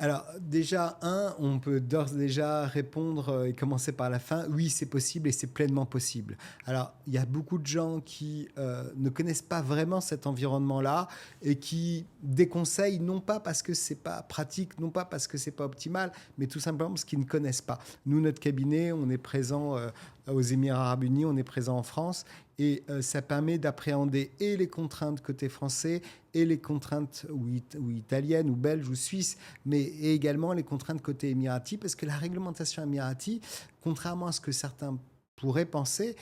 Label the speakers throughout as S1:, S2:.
S1: Alors déjà, on peut d'ores et déjà répondre et commencer par la fin. Oui, c'est possible et c'est pleinement possible. Alors, il y a beaucoup de gens qui ne connaissent pas vraiment cet environnement-là et qui déconseillent, non pas parce que c'est pas pratique, non pas parce que c'est pas optimal, mais tout simplement parce qu'ils ne connaissent pas. Nous, notre cabinet, on est présent aux Émirats Arabes Unis, on est présent en France et ça permet d'appréhender et les contraintes côté français et les contraintes ou italiennes ou belges ou suisses, mais également les contraintes côté émirati, parce que la réglementation émirati, contrairement à ce que certains pourraient penser,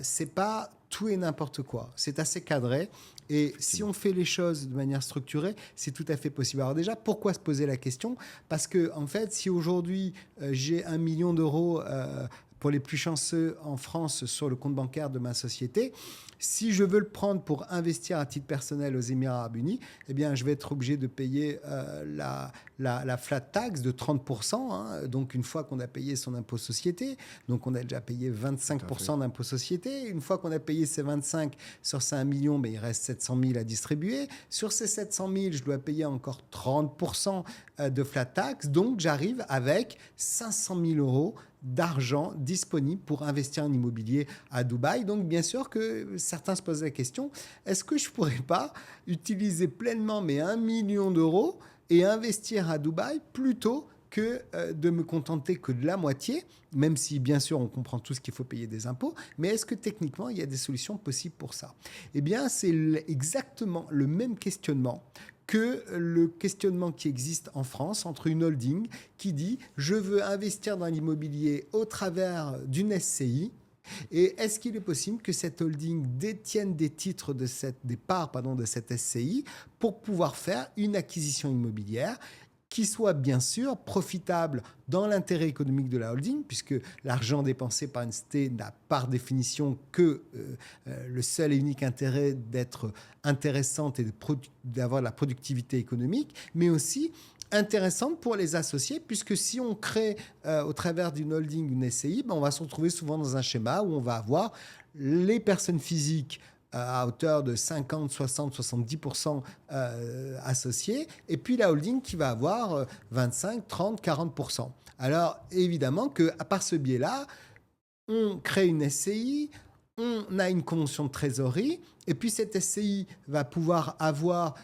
S1: c'est pas tout et n'importe quoi. C'est assez cadré. Et si
S2: Effectivement.
S1: on fait les choses de manière structurée, c'est tout à fait possible. Alors déjà, pourquoi se poser la question? Parce que, en fait, si aujourd'hui j'ai 1 million d'euros pour les plus chanceux en France sur le compte bancaire de ma société, si je veux le prendre pour investir à titre personnel aux Émirats Arabes Unis, eh bien, je vais être obligé de payer la flat tax de 30%. Hein, donc, une fois qu'on a payé son impôt société, donc on a déjà payé
S2: Tout à fait.
S1: 25% d'impôt société. Une fois qu'on a payé ces 25 sur ces 1 million, mais il reste 700 000 à distribuer. Sur ces 700 000, je dois payer encore 30% de flat tax. Donc, j'arrive avec 500 000 euros d'argent disponible pour investir en immobilier à Dubaï. Donc, bien sûr que certains se posent la question, est-ce que je ne pourrais pas utiliser pleinement mes 1 million d'euros et investir à Dubaï plutôt que de me contenter que de la moitié, même si bien sûr on comprend tout ce qu'il faut payer des impôts, mais est-ce que techniquement il y a des solutions possibles pour ça? Eh bien, c'est exactement le même questionnement que le questionnement qui existe en France entre une holding qui dit je veux investir dans l'immobilier au travers d'une SCI. Et est-ce qu'il est possible que cette holding détienne des titres des parts de cette SCI pour pouvoir faire une acquisition immobilière qui soit bien sûr profitable dans l'intérêt économique de la holding, puisque l'argent dépensé par une ST n'a par définition que le seul et unique intérêt d'être intéressante et d'avoir de la productivité économique, mais aussi intéressante pour les associés, puisque si on crée au travers d'une holding, une SCI, ben on va se retrouver souvent dans un schéma où on va avoir les personnes physiques à hauteur de 50, 60, 70% associés, et puis la holding qui va avoir 25, 30, 40%. Alors évidemment qu'à par ce biais-là, on crée une SCI, on a une convention de trésorerie, et puis cette SCI va pouvoir avoir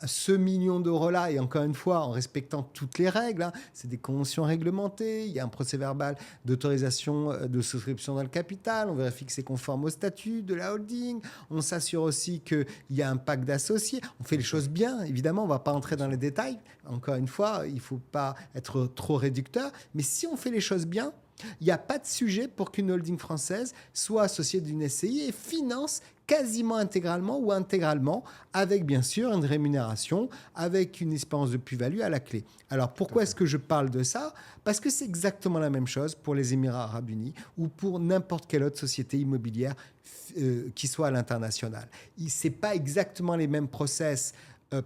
S1: ce million d'euros-là, et encore une fois, en respectant toutes les règles, hein, c'est des conventions réglementées, il y a un procès verbal d'autorisation de souscription dans le capital, on vérifie que c'est conforme au statut de la holding, on s'assure aussi qu'il y a un pacte d'associés, on fait les
S2: Tout à
S1: choses
S2: fait.
S1: bien, évidemment, on ne va pas entrer dans les
S2: Effectivement.
S1: détails, encore une fois, il ne faut pas être trop réducteur, mais si on fait les choses bien, il n'y a pas de sujet pour qu'une holding française soit associée d'une SCI et finance quasiment intégralement ou intégralement, avec bien sûr une rémunération, avec une espérance de plus-value à la clé. Alors
S2: Tout à
S1: pourquoi est-ce
S2: fait.
S1: que je parle de ça? Parce que c'est exactement la même chose pour les Émirats Arabes Unis ou pour n'importe quelle autre société immobilière qui soit à l'international. Ce n'est pas exactement les mêmes process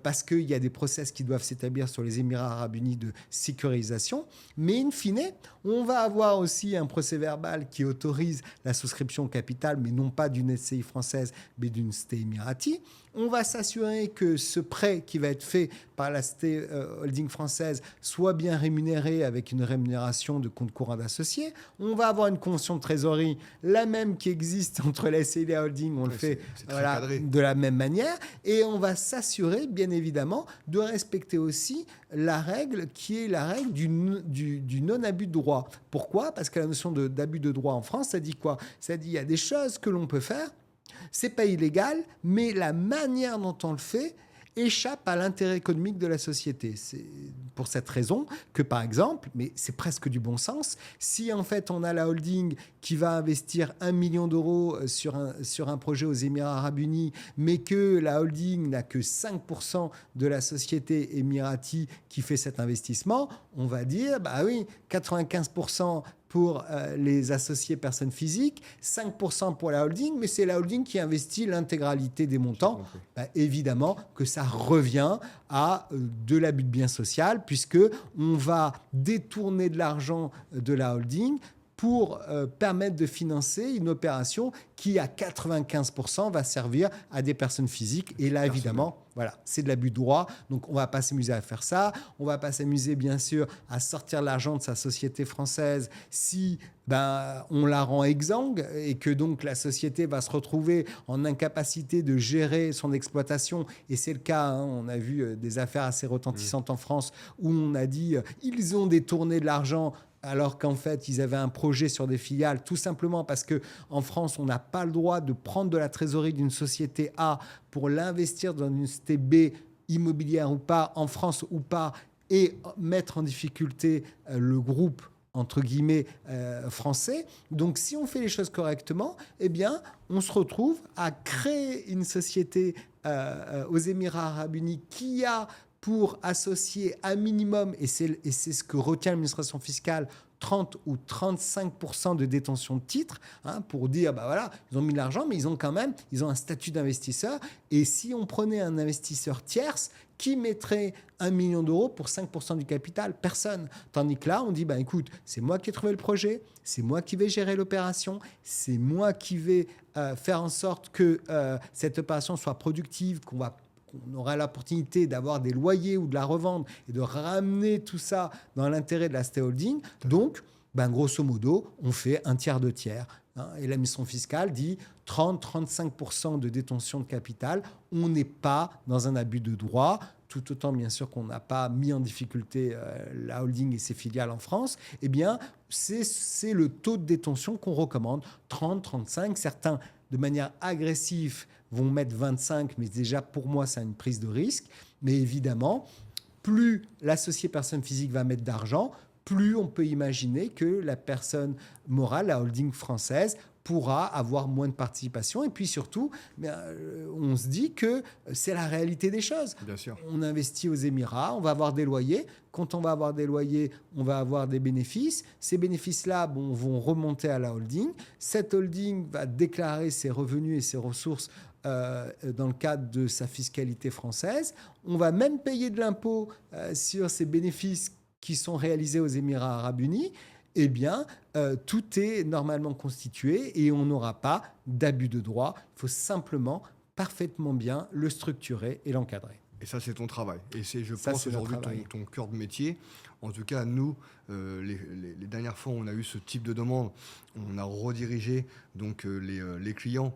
S1: parce qu'il y a des process qui doivent s'établir sur les Émirats Arabes Unis de sécurisation. Mais in fine, on va avoir aussi un procès verbal qui autorise la souscription au capital, mais non pas d'une SCI française, mais d'une STE émirati. On va s'assurer que ce prêt qui va être fait par la STE holding française soit bien rémunéré avec une rémunération de compte courant d'associés. On va avoir une convention de trésorerie, la même qui existe entre la SCI et la holding. On le
S2: Ouais,
S1: fait
S2: c'est très
S1: voilà,
S2: cadré.
S1: de la même manière. Et on va s'assurer, bien évidemment, de respecter aussi la règle qui est la règle du non-abus de droit. Pourquoi? Parce que la notion d'abus de droit en France, ça dit quoi? Ça dit qu'il y a des choses que l'on peut faire, c'est pas illégal, mais la manière dont on le fait échappe à l'intérêt économique de la société. C'est pour cette raison que, par exemple, mais c'est presque du bon sens, si en fait on a la holding qui va investir 1 million d'euros sur un projet aux Émirats Arabes Unis, mais que la holding n'a que 5% de la société émirati qui fait cet investissement, on va dire, bah oui, 95% pour les associés personnes physiques, 5% pour la holding, mais c'est la holding qui investit l'intégralité des
S2: J'ai
S1: montants.
S2: compris.
S1: Bah, évidemment que ça revient à de l'abus de bien social, puisque on va détourner de l'argent de la holding pour permettre de financer une opération qui à 95% va servir à des personnes physiques. Et là, évidemment, voilà, c'est de l'abus de droit. Donc, on ne va pas s'amuser à faire ça. On ne va pas s'amuser, bien sûr, à sortir l'argent de sa société française si on la rend exsangue et que donc la société va se retrouver en incapacité de gérer son exploitation. Et c'est le cas, hein, on a vu des affaires assez retentissantes en France où on a dit ils ont détourné de l'argent alors qu'en fait, ils avaient un projet sur des filiales, tout simplement parce qu'en France, on n'a pas le droit de prendre de la trésorerie d'une société A pour l'investir dans une société B, immobilière ou pas, en France ou pas, et mettre en difficulté le groupe entre guillemets français. Donc si on fait les choses correctement, eh bien on se retrouve à créer une société aux Émirats Arabes Unis qui a pour associer un minimum, et c'est ce que retient l'administration fiscale, 30 ou 35% de détention de titres, hein, pour dire, voilà, ils ont mis de l'argent, mais ils ont un statut d'investisseur. Et si on prenait un investisseur tierce, qui mettrait 1 million d'euros pour 5% du capital? Personne. Tandis que là, on dit, écoute, c'est moi qui ai trouvé le projet, c'est moi qui vais gérer l'opération, c'est moi qui vais faire en sorte que cette opération soit productive, qu'on aura l'opportunité d'avoir des loyers ou de la revendre et de ramener tout ça dans l'intérêt de la stakeholding. Donc, grosso modo, on fait un tiers de tiers. Hein, et la mission fiscale dit 30-35% de détention de capital. On n'est pas dans un abus de droit, tout autant bien sûr qu'on n'a pas mis en difficulté la holding et ses filiales en France. Eh bien, c'est le taux de détention qu'on recommande, 30-35. Certains, de manière agressive, vont mettre 25, mais déjà pour moi, c'est une prise de risque. Mais évidemment, plus l'associé personne physique va mettre d'argent, plus on peut imaginer que la personne morale, la holding française, pourra avoir moins de participation. Et puis surtout, on se dit que c'est la réalité des choses.
S2: Bien sûr.
S1: On investit aux Émirats, on va avoir des loyers. Quand on va avoir des loyers, on va avoir des bénéfices. Ces bénéfices-là vont remonter à la holding. Cette holding va déclarer ses revenus et ses ressources dans le cadre de sa fiscalité française. On va même payer de l'impôt sur ces bénéfices qui sont réalisés aux Émirats Arabes Unis. Eh bien, tout est normalement constitué et on n'aura pas d'abus de droit. Il faut simplement parfaitement bien le structurer et l'encadrer.
S2: Et ça, c'est ton travail. Et c'est, je pense, aujourd'hui ton cœur de métier. En tout cas, nous, les dernières fois où on a eu ce type de demande, on a redirigé donc, les clients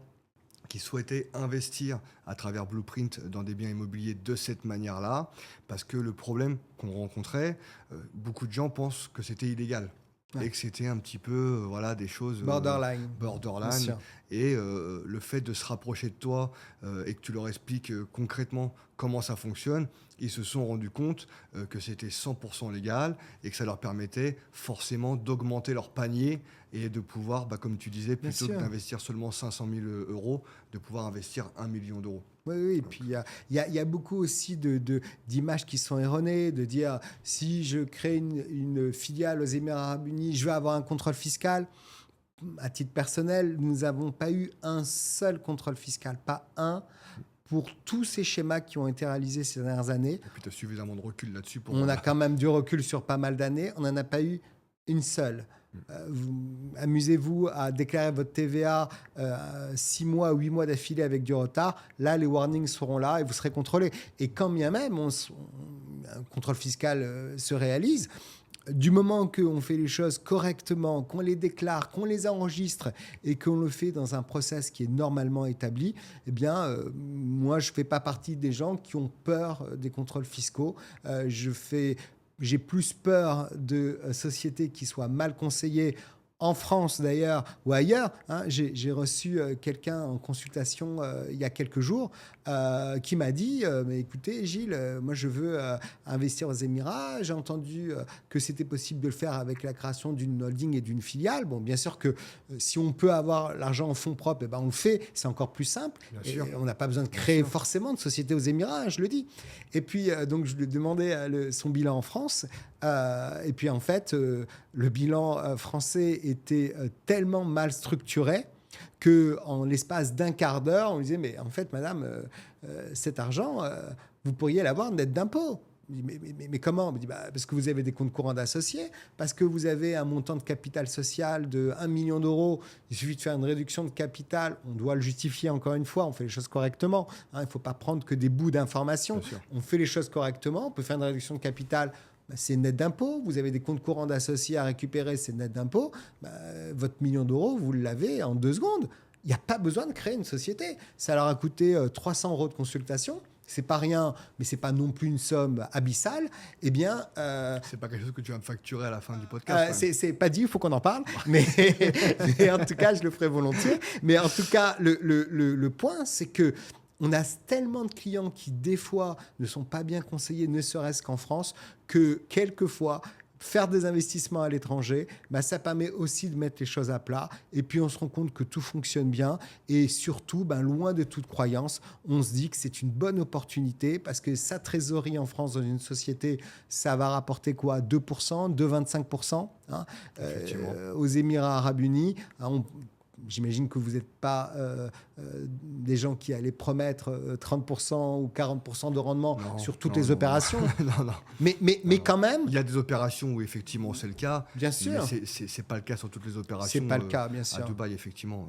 S2: qui souhaitaient investir à travers Blueprint dans des biens immobiliers de cette manière-là, parce que le problème qu'on rencontrait, beaucoup de gens pensent que c'était illégal. Ouais. Et que c'était un petit peu des choses
S1: borderline.
S2: Et le fait de se rapprocher de toi et que tu leur expliques concrètement comment ça fonctionne, ils se sont rendus compte que c'était 100% légal et que ça leur permettait forcément d'augmenter leur panier et de pouvoir, comme tu disais, plutôt que d'investir seulement 500 000 euros, de pouvoir investir 1 million d'euros.
S1: Oui, et puis il y a beaucoup aussi d'images qui sont erronées, de dire si je crée une filiale aux Émirats Arabes Unis, je vais avoir un contrôle fiscal. À titre personnel, nous n'avons pas eu un seul contrôle fiscal, pas un, pour tous ces schémas qui ont été réalisés ces dernières années.
S2: Et puis tu as suffisamment de recul là-dessus pour...
S1: On a quand même du recul sur pas mal d'années, on n'en a pas eu une seule. Amusez-vous à déclarer votre TVA 6 mois, 8 mois d'affilée avec du retard. Là, les warnings seront là et vous serez contrôlé. Et quand bien même un contrôle fiscal se réalise, du moment qu'on fait les choses correctement, qu'on les déclare, qu'on les enregistre et qu'on le fait dans un process qui est normalement établi, eh bien, moi, je ne fais pas partie des gens qui ont peur des contrôles fiscaux. J'ai plus peur de sociétés qui soient mal conseillées, en France d'ailleurs ou ailleurs. Hein. J'ai reçu quelqu'un en consultation il y a quelques jours qui m'a dit mais écoutez Gilles, moi je veux investir aux Émirats, j'ai entendu que c'était possible de le faire avec la création d'une holding et d'une filiale. Bon, bien sûr que si on peut avoir l'argent en fonds propres, on le fait, c'est encore plus simple. Et on n'a pas besoin de créer forcément de société aux Émirats, je le dis. Et puis donc je lui ai demandé son bilan en France et puis en fait le bilan français était tellement mal structuré qu'en l'espace d'un quart d'heure, on lui disait « Mais en fait, madame, cet argent, vous pourriez l'avoir net d'impôt. » Mais comment? On me dit, parce que vous avez des comptes courants d'associés, parce que vous avez un montant de capital social de 1 million d'euros. Il suffit de faire une réduction de capital. On doit le justifier encore une fois. On fait les choses correctement. Il ne faut pas prendre que des bouts d'informations. On fait les choses correctement. On peut faire une réduction de capital. C'est net d'impôt. Vous avez des comptes courants d'associés à récupérer, c'est net d'impôt. Votre million d'euros, vous l'avez en 2 secondes. Il n'y a pas besoin de créer une société. Ça leur a coûté 300 euros de consultation. C'est pas rien, mais c'est pas non plus une somme abyssale. Eh bien,
S2: c'est pas quelque chose que tu vas me facturer à la fin du podcast.
S1: C'est pas dit, il faut qu'on en parle. mais en tout cas, je le ferai volontiers. Mais en tout cas, le point, c'est que on a tellement de clients qui, des fois, ne sont pas bien conseillés, ne serait-ce qu'en France, que quelquefois, faire des investissements à l'étranger, ça permet aussi de mettre les choses à plat. Et puis, on se rend compte que tout fonctionne bien. Et surtout, loin de toute croyance, on se dit que c'est une bonne opportunité parce que sa trésorerie en France dans une société, ça va rapporter quoi? 2%, 2,25%, hein, aux Émirats Arabes Unis. J'imagine que vous n'êtes pas des gens qui allaient promettre 30% ou 40% de rendement sur toutes les opérations.
S2: Non.
S1: Mais quand même...
S2: Il y a des opérations où effectivement c'est le cas.
S1: Bien sûr.
S2: Mais ce n'est pas le cas sur toutes les opérations.
S1: Ce n'est pas le cas, bien sûr.
S2: À Dubaï, effectivement.